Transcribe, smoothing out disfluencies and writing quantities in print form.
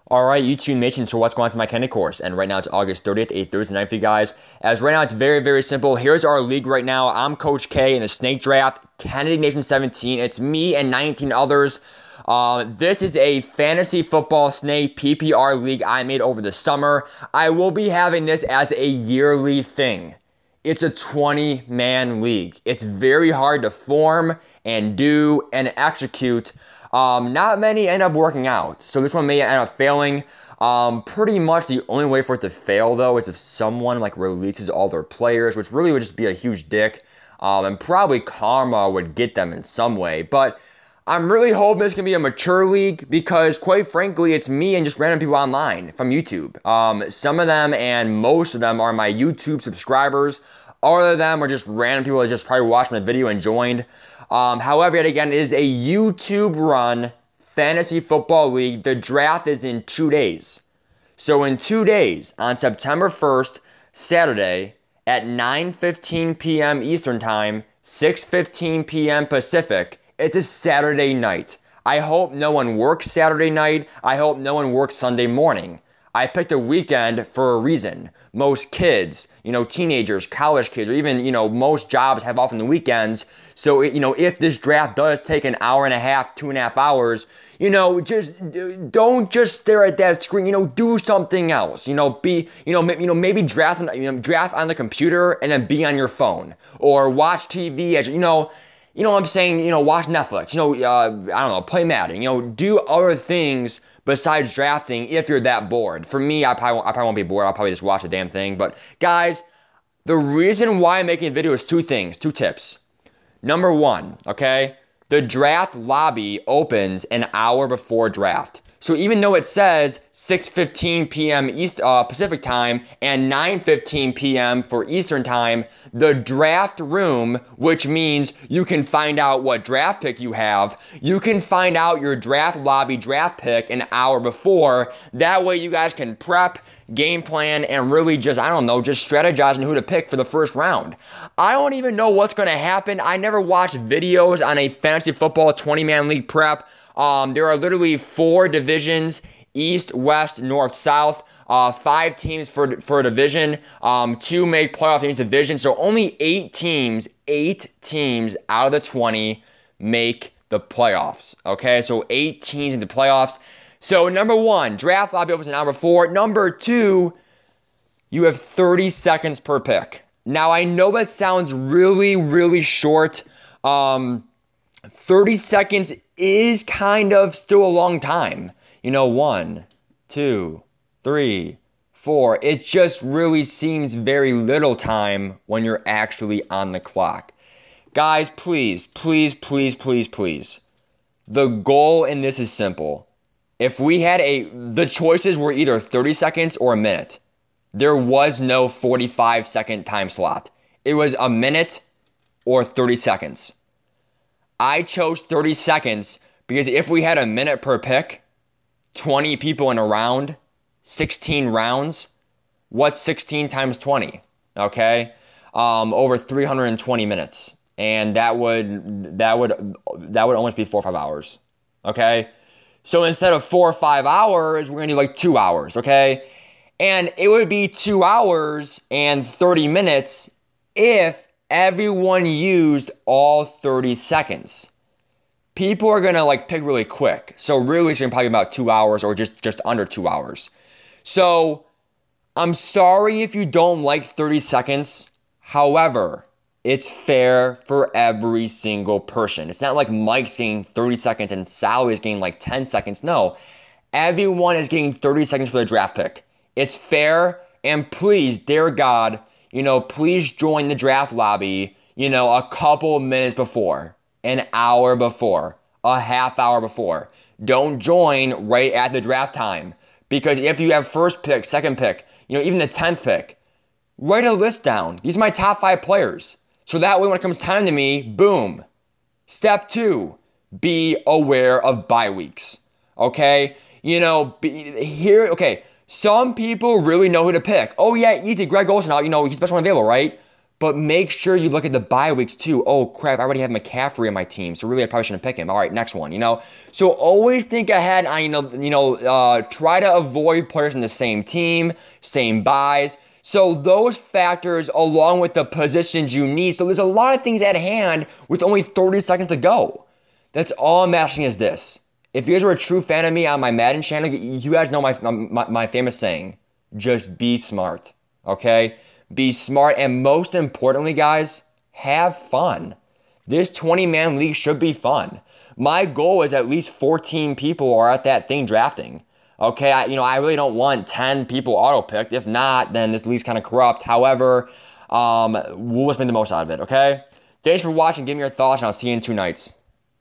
All right, YouTube Nation, so what's going on to my Kenny course? And right now it's August 30th, a Thursday night for you guys. As right now it's very, very simple. Here's our league right now. I'm Coach K in the Snake Draft, Kennedy Nation 17. It's me and 19 others. This is a fantasy football snake PPR league I made over the summer. I will be having this as a yearly thing. It's a 20-man league. It's very hard to form and do and execute. Not many end up working out. So this one may end up failing. Pretty much the only way for it to fail, though, is if someone like releases all their players, which really would just be a huge dick. And probably karma would get them in some way. But I'm really hoping this can be a mature league because, quite frankly, it's me and just random people online from YouTube. Some of them and most of them are my YouTube subscribers. Other of them are just random people that just probably watched my video and joined. However, yet again, it is a YouTube-run fantasy football league. The draft is in 2 days. So in 2 days, on September 1st, Saturday, at 9:15 p.m. Eastern Time, 6:15 p.m. Pacific, it's a Saturday night. I hope no one works Saturday night. I hope no one works Sunday morning. I picked a weekend for a reason. Most kids, teenagers, college kids, or even, most jobs have off on the weekends. So, if this draft does take an hour and a half, 2.5 hours, just don't just stare at that screen. Do something else. Maybe draft on the computer and then be on your phone or watch TV as what I'm saying, watch Netflix. I don't know, play Madden. Do other things besides drafting if you're that bored. For me, I probably won't be bored. I'll probably just watch the damn thing. But guys, the reason why I'm making a video is two tips. Number one, okay, the draft lobby opens an hour before draft. So even though it says 6:15 p.m. Pacific time and 9:15 p.m. for Eastern time, the draft room, which means you can find out what draft pick you have, you can find out your draft lobby draft pick an hour before. That way you guys can prep, game plan, and really just strategize on who to pick for the first round. I don't even know what's going to happen. I never watched videos on a fantasy football 20-man league prep. There are literally 4 divisions, East, West, North, South, 5 teams for a division, 2 make playoffs in each division. So only 8 teams out of the 20 make the playoffs. Okay, so 8 teams in the playoffs. So number one, draft lobby opens an hour before. Number 2, you have 30 seconds per pick. Now I know that sounds really, really short. 30 seconds is kind of still a long time. 1, 2, 3, 4. It just really seems very little time when you're actually on the clock. Guys, please. The goal in this is simple. If we had the choices were either 30 seconds or a minute. There was no 45-second time slot. It was a minute or 30 seconds. I chose 30 seconds because if we had a minute per pick, 20 people in a round, 16 rounds, what's 16 times 20? Okay? Over 320 minutes. And that would almost be 4 or 5 hours. Okay? So instead of 4 or 5 hours, we're going to do like 2 hours, okay? And it would be 2 hours and 30 minutes if everyone used all 30 seconds. People are going to pick really quick. So really it's going to probably be about 2 hours or just under 2 hours. So I'm sorry if you don't like 30 seconds. However, it's fair for every single person. It's not like Mike's getting 30 seconds and Sally is getting 10 seconds. No, everyone is getting 30 seconds for the draft pick. It's fair, and please, dear God, please join the draft lobby, a couple minutes before, an hour before, a half hour before. Don't join right at the draft time. Because if you have first pick, second pick, even the 10th pick, write a list down. These are my top 5 players. So that way when it comes time to me, boom. Step 2, be aware of bye weeks. Okay? Okay. Some people really know who to pick. Oh yeah, easy, Greg Olsen, he's the best one available, right? But make sure you look at the bye weeks too. Oh crap, I already have McCaffrey on my team, so really I probably shouldn't pick him. All right, next one, So always think ahead on, try to avoid players in the same team, same buys. So those factors along with the positions you need. So there's a lot of things at hand with only 30 seconds to go. That's all I'm asking is this. If you guys are a true fan of me on my Madden channel, you guys know my famous saying, just be smart, okay? Be smart, and most importantly, guys, have fun. This 20-man league should be fun. My goal is at least 14 people are at that thing drafting. Okay, I really don't want 10 people auto-picked. If not, then this league's kind of corrupt. However, we'll just make the most out of it, okay? Thanks for watching. Give me your thoughts, and I'll see you in 2 nights.